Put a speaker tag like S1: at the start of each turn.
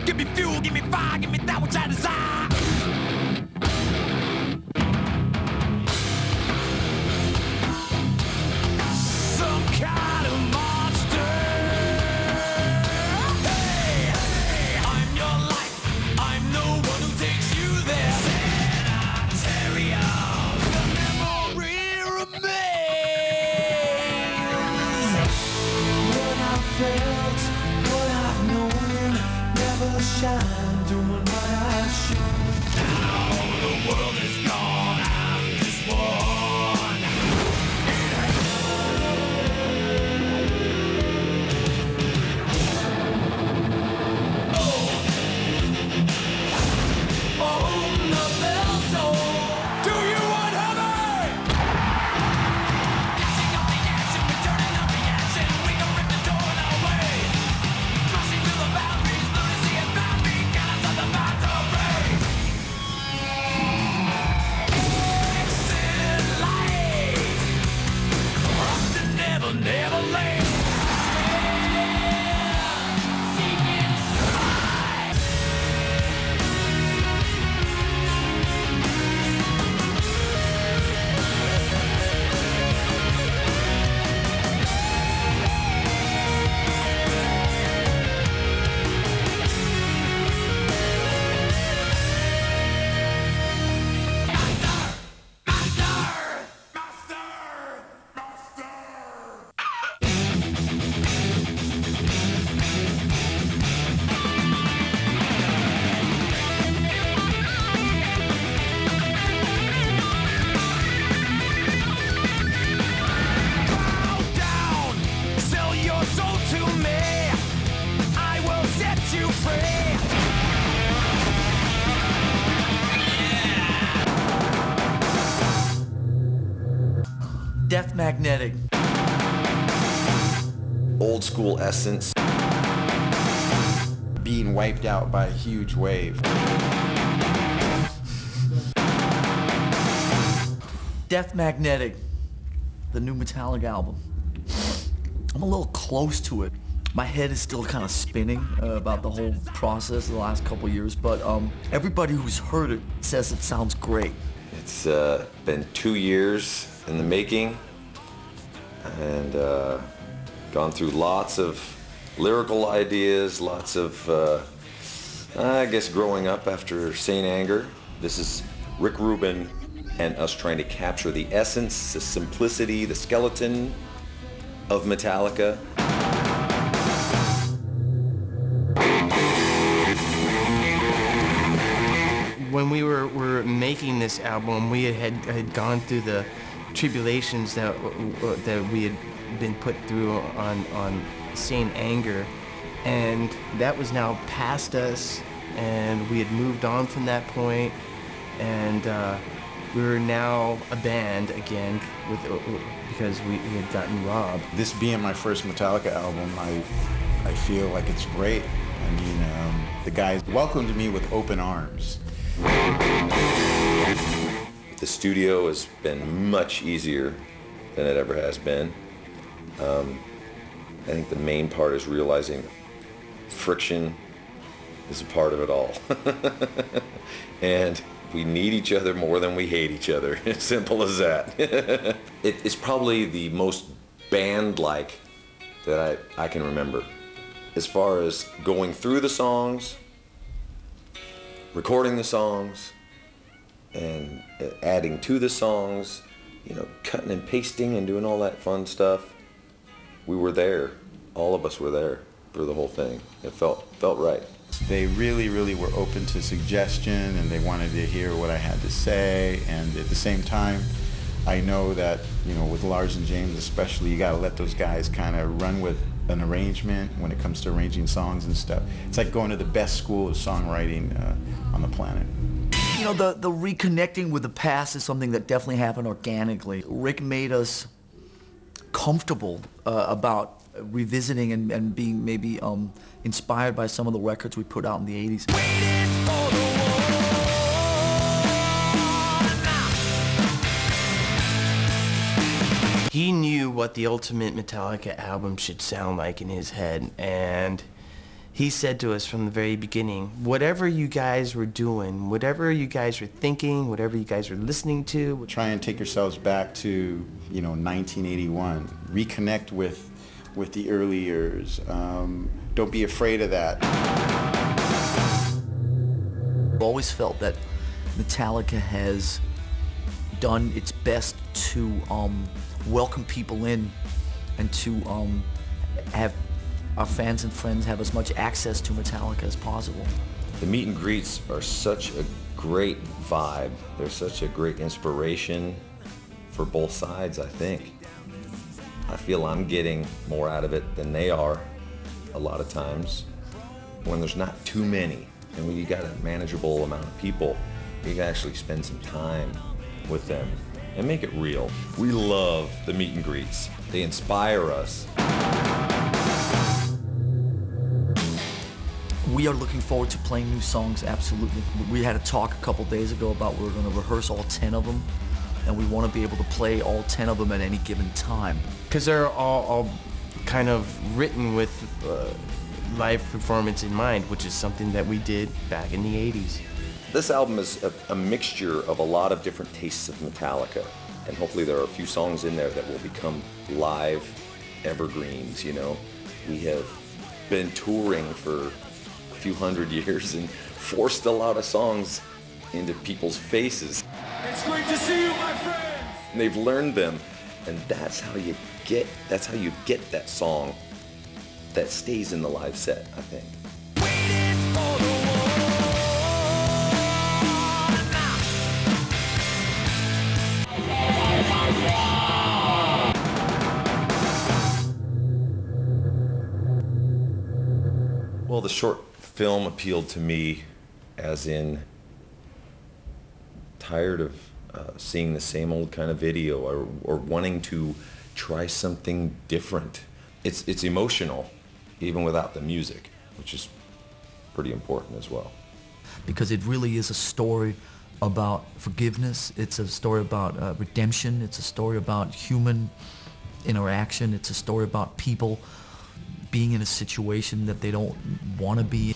S1: Give me fuel, give me fire, give me that which I desire. Some kind of monster. Hey, I'm your life. I'm the one who takes you there. Sanitarium. The memory remains. What I felt, what I've known, never shine doing what I should. Now the world is gone, I'm just one. Oh, the bell toll. Do you want heaven? Action on the action, returning on reaction. We can rip the door away. Crossing through the boundaries, lunacy and boundary. Got us on the boundary. Exit light. Up to never, never late. Seeking light. Bow down, sell your soul to me. I will set you free. Death Magnetic.
S2: Old school essence.
S3: Being wiped out by a huge wave.
S1: Death Magnetic, the new Metallica album. I'm a little close to it. My head is still kind of spinning about the whole process of the last couple years, but everybody who's heard it says it sounds great.
S2: It's been 2 years in the making, and gone through lots of lyrical ideas, lots of, I guess, growing up after Saint Anger. This is Rick Rubin and us trying to capture the essence, the simplicity, the skeleton of Metallica.
S4: When we were making this album, we had gone through the tribulations that we had been put through on Saint Anger, and that was now past us, and we had moved on from that point, and we were now a band again because we had gotten robbed.
S3: This being my first Metallica album, I feel like it's great. I mean, the guys welcomed me with open arms.
S2: The studio has been much easier than it ever has been. I think the main part is realizing friction is a part of it all. And we need each other more than we hate each other. As simple as that. It's probably the most band-like that I can remember. As far as going through the songs, recording the songs, and adding to the songs, you know, cutting and pasting and doing all that fun stuff. We were there. All of us were there for the whole thing. It felt right.
S3: They really were open to suggestion, and they wanted to hear what I had to say. And at the same time, I know that, you know, with Lars and James especially, you got to let those guys kind of run with an arrangement when it comes to arranging songs and stuff. It's like going to the best school of songwriting on the planet.
S1: You know, the reconnecting with the past is something that definitely happened organically. Rick made us comfortable about revisiting and being maybe inspired by some of the records we put out in the 80s.
S4: He knew what the ultimate Metallica album should sound like in his head, and he said to us from the very beginning, whatever you guys were doing, whatever you guys were thinking, whatever you guys were listening to,
S3: Try and take yourselves back to, 1981. Reconnect with the early years. Don't be afraid of that.
S1: I've always felt that Metallica has done its best to welcome people in and to have our fans and friends have as much access to Metallica as possible.
S2: The meet and greets are such a great vibe. They're such a great inspiration for both sides, I think. I feel I'm getting more out of it than they are a lot of times. When there's not too many, and when you got a manageable amount of people, you can actually spend some time with them and make it real. We love the meet and greets. They inspire us.
S1: We are looking forward to playing new songs, absolutely. We had a talk a couple days ago about we're going to rehearse all 10 of them, and we want to be able to play all 10 of them at any given time.
S4: because they're all kind of written with live performance in mind, which is something that we did back in the 80s.
S2: This album is a mixture of a lot of different tastes of Metallica, and hopefully there are a few songs in there that will become live evergreens, We have been touring for a few hundred years and forced a lot of songs into people's faces.
S5: It's great to see you, my friends!
S2: And they've learned them, and that's how you get that song that stays in the live set, I think. Well, the short film appealed to me as in tired of seeing the same old kind of video or wanting to try something different. It's emotional, even without the music, which is pretty important as well.
S1: Because it really is a story about forgiveness, it's a story about redemption, it's a story about human interaction, it's a story about people being in a situation that they don't want to be.